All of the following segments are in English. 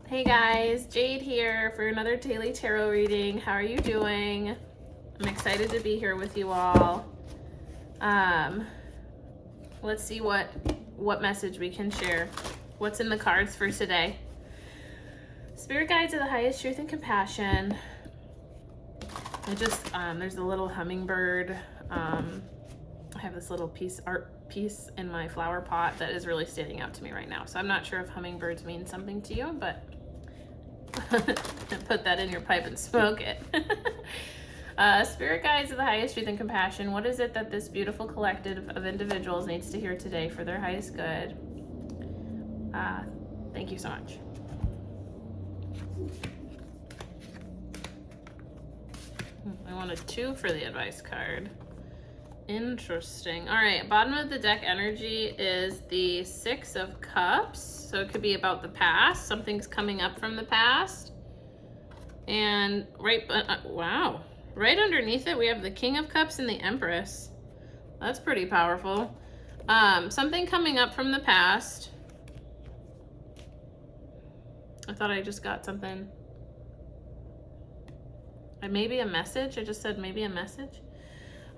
Hey guys, Jade here for another daily tarot reading. How are you doing? I'm excited to be here with you all. Let's see what message we can share. What's in the cards for today? Spirit guides of the highest truth and compassion. There's a little hummingbird. I have this little art piece in my flower pot that is really standing out to me right now. So I'm not sure if hummingbirds mean something to you, but put that in your pipe and smoke it. Spirit guides of the highest truth and compassion. What is it that this beautiful collective of individuals needs to hear today for their highest good? Thank you so much. I wanted 2 for the advice card. Interesting. All right, bottom of the deck energy is the 6 of Cups. So it could be about the past. Something's coming up from the past. And wow. Right underneath it, we have the King of Cups and the Empress. That's pretty powerful. Something coming up from the past. I thought I just got something. Maybe a message. I just said maybe a message.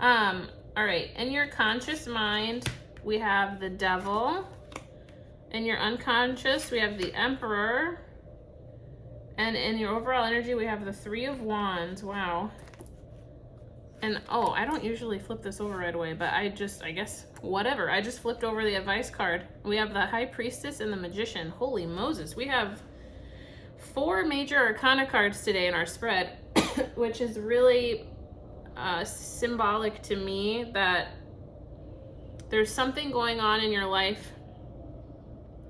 All right, in your conscious mind, we have the Devil. In your unconscious, we have the Emperor. And in your overall energy, we have the 3 of Wands. Wow. And, oh, I don't usually flip this over right away, but I guess, whatever. I just flipped over the advice card. We have the High Priestess and the Magician. Holy Moses. We have 4 major arcana cards today in our spread, which is really symbolic to me that there's something going on in your life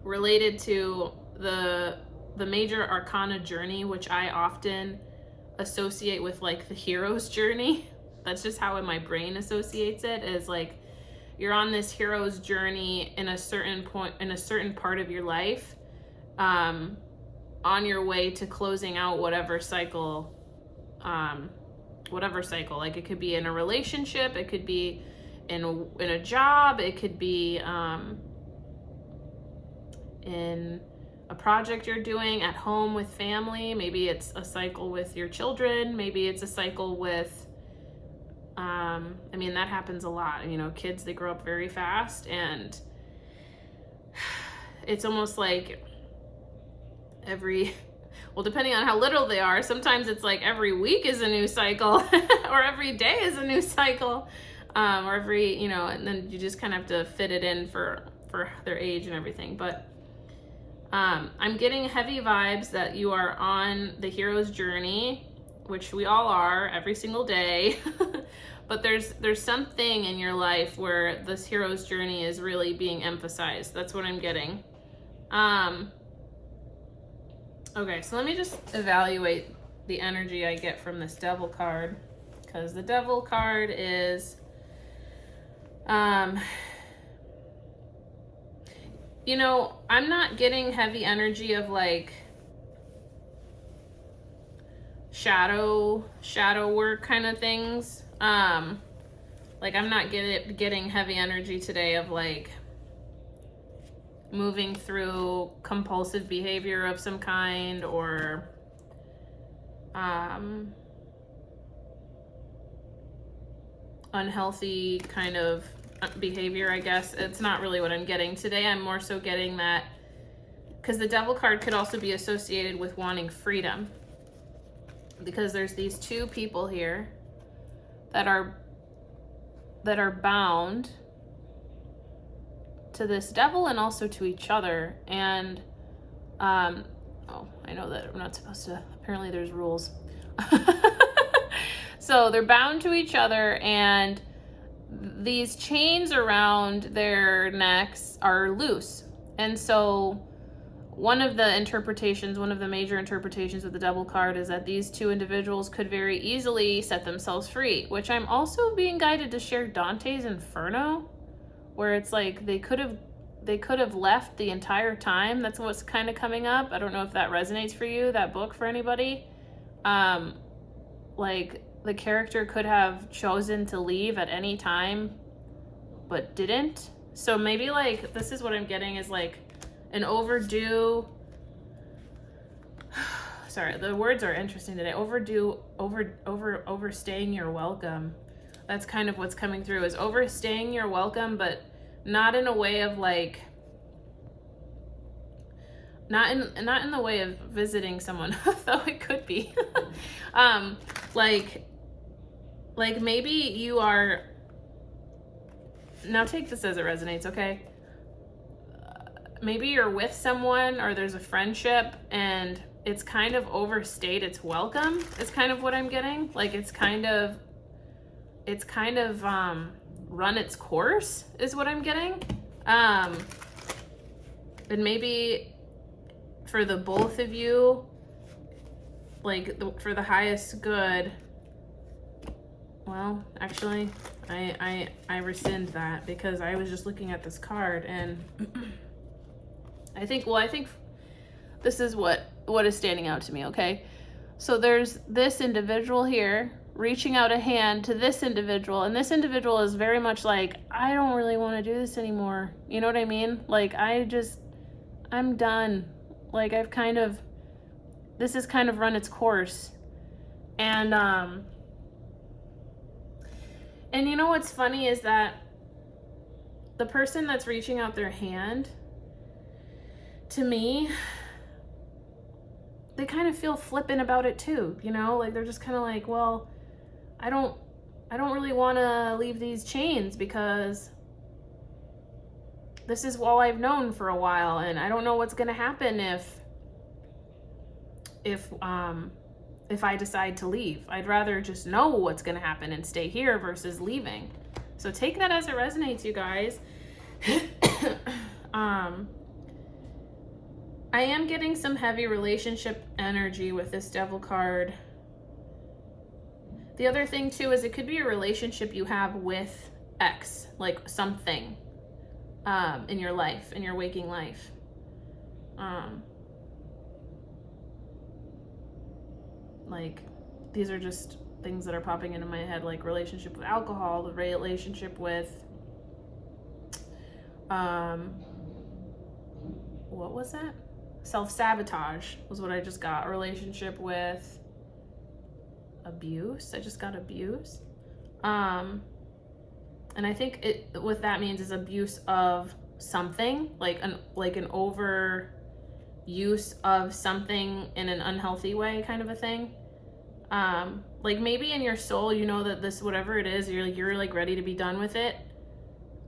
related to the major arcana journey, which I often associate with like the hero's journey. That's just how my brain associates it, is like you're on this hero's journey in a certain point, in a certain part of your life, on your way to closing out whatever cycle. Like it could be in a relationship, it could be in a job, it could be in a project you're doing at home with family. Maybe it's a cycle with your children. Maybe it's a cycle with, I mean, that happens a lot. You know, kids, they grow up very fast, and it's almost like well, depending on how little they are, sometimes it's like every week is a new cycle or every day is a new cycle, or every, you know, and then you just kind of have to fit it in for their age and everything. But I'm getting heavy vibes that you are on the hero's journey, which we all are every single day. But there's something in your life where this hero's journey is really being emphasized. That's what I'm getting. Okay, so let me just evaluate the energy I get from this Devil card, because the Devil card is, you know, I'm not getting heavy energy of like shadow work kind of things. Like I'm not getting heavy energy today of like moving through compulsive behavior of some kind, or unhealthy kind of behavior, I guess. It's not really what I'm getting today. I'm more so getting that, because the Devil card could also be associated with wanting freedom, because there's these 2 people here that are bound to this Devil and also to each other. And oh, I know that I'm not supposed to, apparently there's rules. So they're bound to each other, and these chains around their necks are loose. And so one of the major interpretations of the Devil card is that these 2 individuals could very easily set themselves free, which I'm also being guided to share Dante's Inferno, where it's like they could have left the entire time. That's what's kind of coming up. I don't know if that resonates for you, that book, for anybody. Like the character could have chosen to leave at any time, but didn't. So maybe like this is what I'm getting, is like an overdue sorry, the words are interesting today. Overstaying your welcome. That's kind of what's coming through, is overstaying your welcome, but not in a way of like, not in the way of visiting someone, though it could be. Like maybe you are, now take this as it resonates, okay? Maybe you're with someone or there's a friendship and it's kind of overstayed its welcome, is kind of what I'm getting. Like it's kind of run its course, is what I'm getting. And maybe for the both of you, like for the highest good, well, actually, I rescind that, because I was just looking at this card and I think this is what is standing out to me, okay? So there's this individual here reaching out a hand to this individual, and this individual is very much like, I don't really want to do this anymore. You know what I mean? Like, I'm done. Like, this has kind of run its course. And you know what's funny is that the person that's reaching out their hand, to me, they kind of feel flippant about it too, you know? Like, they're just kind of like, well, I don't really want to leave these chains, because this is all I've known for a while, and I don't know what's going to happen if I decide to leave. I'd rather just know what's going to happen and stay here versus leaving. So take that as it resonates, you guys. I am getting some heavy relationship energy with this Devil card. The other thing too is it could be a relationship you have with X, like something in your life, in your waking life. Like, these are just things that are popping into my head, like relationship with alcohol, the relationship with what was that? Self-sabotage was what I just got. A relationship with abuse. I just got abuse. And I think what that means is abuse of something, like an over use of something in an unhealthy way, kind of a thing. Like maybe in your soul, you know that this, whatever it is, you're like ready to be done with it.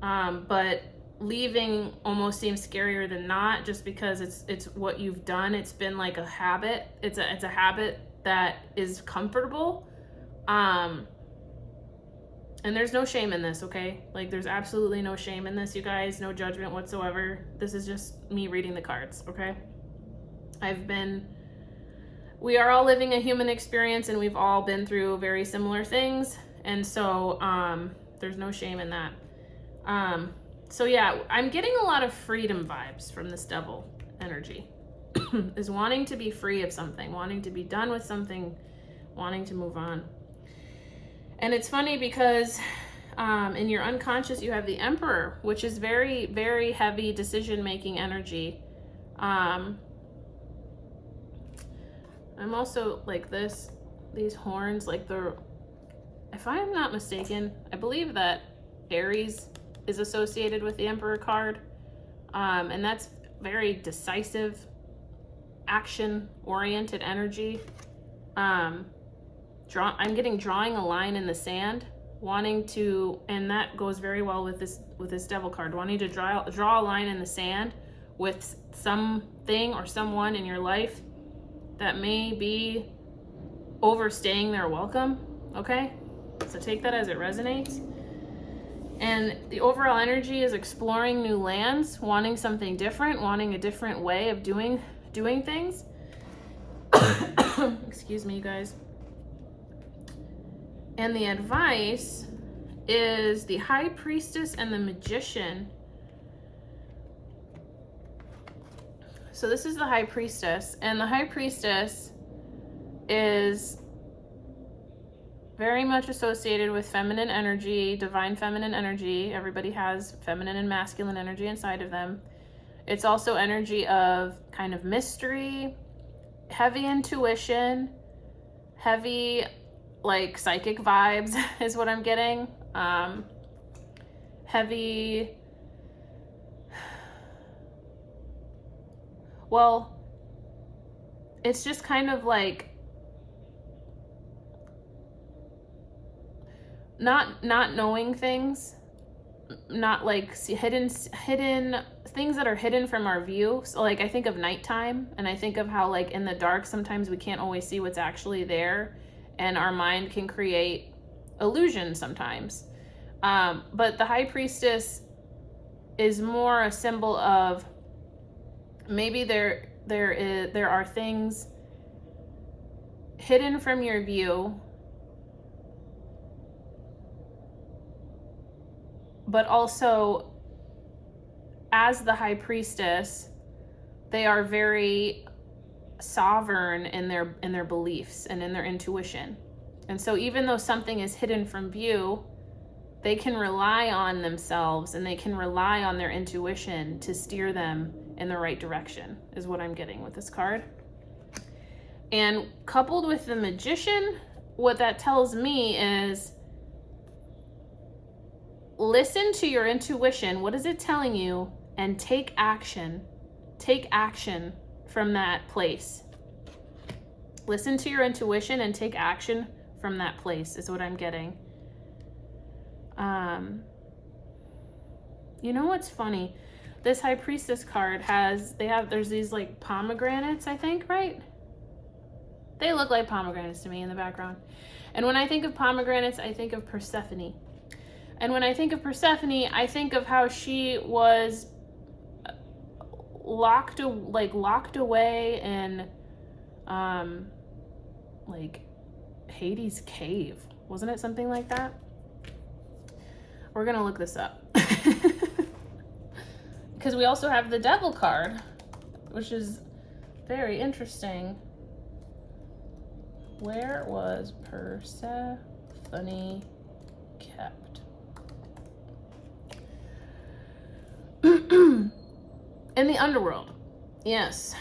But leaving almost seems scarier than not, just because it's what you've done. It's been like a habit. It's a habit that is comfortable. And there's no shame in this, okay? Like, there's absolutely no shame in this, you guys. No judgment whatsoever. This is just me reading the cards, okay? We are all living a human experience, and we've all been through very similar things. And so there's no shame in that. So yeah, I'm getting a lot of freedom vibes from this Devil energy. Is wanting to be free of something, wanting to be done with something, wanting to move on. And it's funny because in your unconscious, you have the Emperor, which is very, very heavy decision-making energy. I'm also like these horns, like if I'm not mistaken, I believe that Aries is associated with the Emperor card. And that's very decisive, action-oriented energy. I'm getting drawing a line in the sand, wanting to, and that goes very well with this Devil card, wanting to draw a line in the sand with something or someone in your life that may be overstaying their welcome, okay? So take that as it resonates. And the overall energy is exploring new lands, wanting something different, wanting a different way of doing things. Excuse me, you guys. And the advice is the High Priestess and the Magician. So this is the High Priestess, and the High Priestess is very much associated with feminine energy, divine feminine energy. Everybody has feminine and masculine energy inside of them. It's also energy of kind of mystery, heavy intuition, heavy like psychic vibes is what I'm getting. Heavy, well, it's just kind of like not knowing things, not like hidden things that are hidden from our view. So like I think of nighttime, and I think of how like in the dark sometimes we can't always see what's actually there, and our mind can create illusions sometimes. But the High Priestess is more a symbol of maybe there are things hidden from your view, but also as the High Priestess, they are very sovereign in their beliefs and in their intuition. And so even though something is hidden from view, they can rely on themselves and they can rely on their intuition to steer them in the right direction, is what I'm getting with this card. And coupled with the Magician, what that tells me is listen to your intuition. What is it telling you? And take action. Take action from that place. Listen to your intuition and take action from that place is what I'm getting. You know what's funny? This High Priestess card there's these like pomegranates, I think, right? They look like pomegranates to me in the background. And when I think of pomegranates, I think of Persephone. And when I think of Persephone, I think of how she was locked away in like Hades' cave. Wasn't it something like that? We're gonna look this up. Because we also have the Devil card, which is very interesting. Where was Persephone kept? In the underworld. Yes.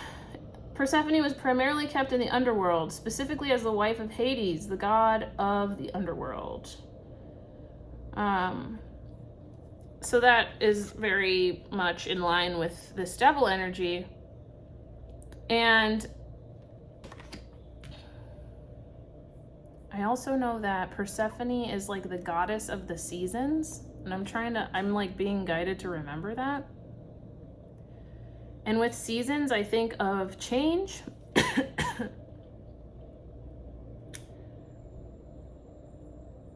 Persephone was primarily kept in the underworld, specifically as the wife of Hades, the god of the underworld. So that is very much in line with this devil energy. And I also know that Persephone is like the goddess of the seasons. And I'm like being guided to remember that. And with seasons, I think of change.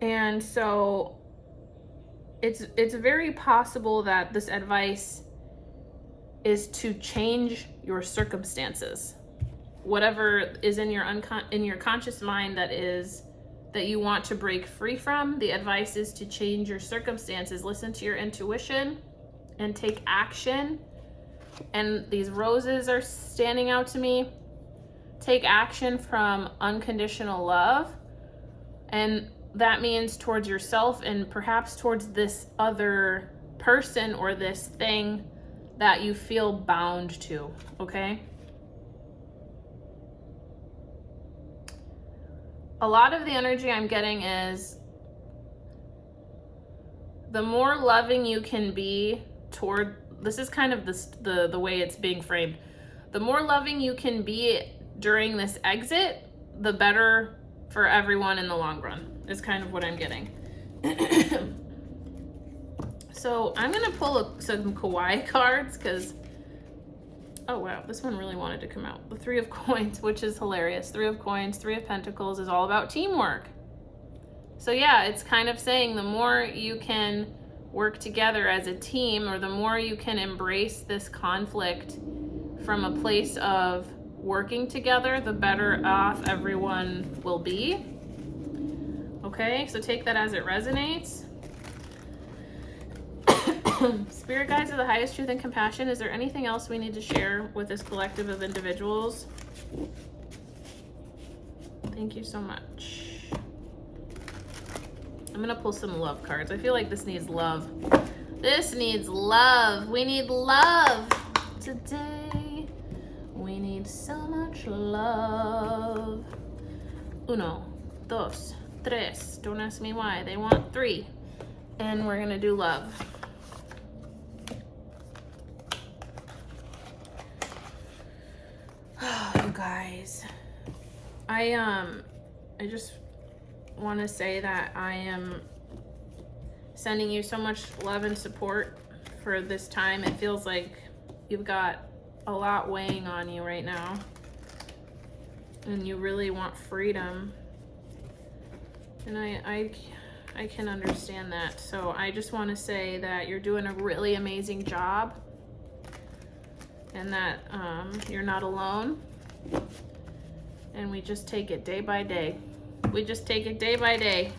And so it's very possible that this advice is to change your circumstances. Whatever is in your conscious mind that you want to break free from, the advice is to change your circumstances. Listen to your intuition and take action. And these roses are standing out to me. Take action from unconditional love. And that means towards yourself and perhaps towards this other person or this thing that you feel bound to, okay? A lot of the energy I'm getting is the more loving you can be toward, this is kind of the way it's being framed. The more loving you can be during this exit, the better for everyone in the long run, is kind of what I'm getting. So I'm gonna pull some kawaii cards because, oh wow, this one really wanted to come out. The Three of Coins, which is hilarious. Three of Coins, Three of Pentacles is all about teamwork. So yeah, it's kind of saying the more you can work together as a team, or the more you can embrace this conflict from a place of working together, the better off everyone will be. Okay, so take that as it resonates. Spirit guides of the highest truth and compassion. Is there anything else we need to share with this collective of individuals? Thank you so much. I'm gonna pull some love cards. I feel like this needs love. This needs love. We need love today. We need so much much love. Uno, dos, tres. Don't ask me why. They want 3. And we're gonna do love. Oh, you guys. I just want to say that I am sending you so much love and support for this time. It feels like you've got a lot weighing on you right now, and you really want freedom. And I can understand that. So I just want to say that you're doing a really amazing job, and that you're not alone. And we just take it day by day. We just take it day by day.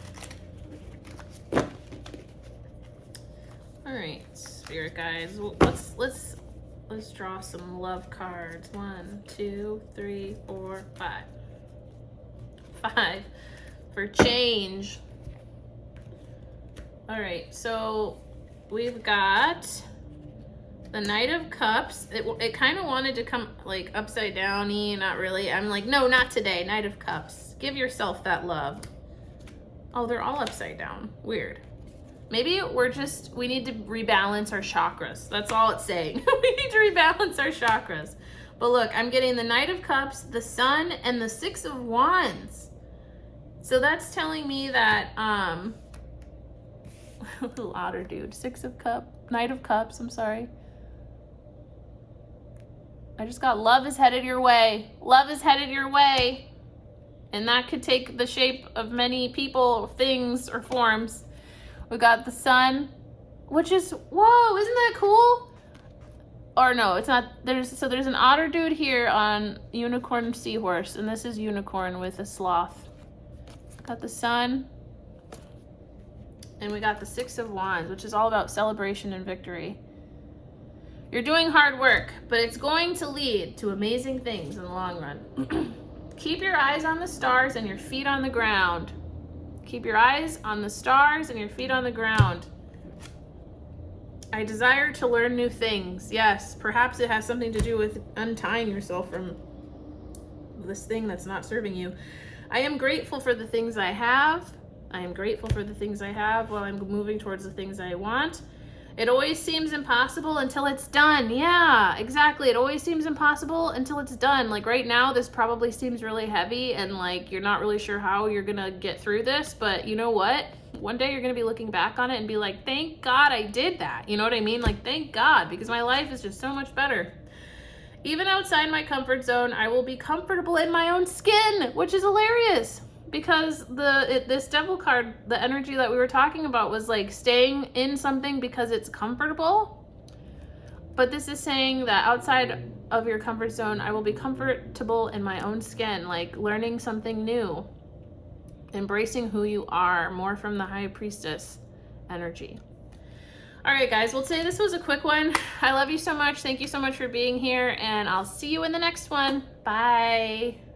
All right, spirit guides. Well, let's draw some love cards. 1, 2, 3, 4, 5. 5 for change. All right, so we've got the Knight of Cups. It kind of wanted to come like upside down-y, not really. I'm like, no, not today. Knight of Cups. Give yourself that love. Oh, they're all upside down. Weird. Maybe we need to rebalance our chakras. That's all it's saying. We need to rebalance our chakras. But look, I'm getting the Knight of Cups, the Sun, and the 6 of Wands. So that's telling me that, little otter dude. 6 of Cups, Knight of Cups, I'm sorry. I just got love is headed your way. Love is headed your way. And that could take the shape of many people, things, or forms. We got the Sun, which is, whoa, isn't that cool? Or no, it's not. There's an otter dude here on Unicorn Seahorse, and this is Unicorn with a sloth. Got the Sun, and we got the 6 of Wands, which is all about celebration and victory. You're doing hard work, but it's going to lead to amazing things in the long run. Keep your eyes on the stars and your feet on the ground. Keep your eyes on the stars and your feet on the ground. I desire to learn new things. Yes, perhaps it has something to do with untying yourself from this thing that's not serving you. I am grateful for the things I have. I am grateful for the things I have while I'm moving towards the things I want. It always seems impossible until it's done. Yeah, exactly. It always seems impossible until it's done. Like right now, this probably seems really heavy and like you're not really sure how you're gonna get through this, but you know what? One day you're gonna be looking back on it and be like, thank God I did that. You know what I mean? Like, thank God, because my life is just so much better. Even outside my comfort zone, I will be comfortable in my own skin, which is hilarious. Because this devil card, the energy that we were talking about was like staying in something because it's comfortable. But this is saying that outside of your comfort zone, I will be comfortable in my own skin, like learning something new, embracing who you are, more from the High Priestess energy. All right, guys, well, today this was a quick one. I love you so much. Thank you so much for being here, and I'll see you in the next one. Bye.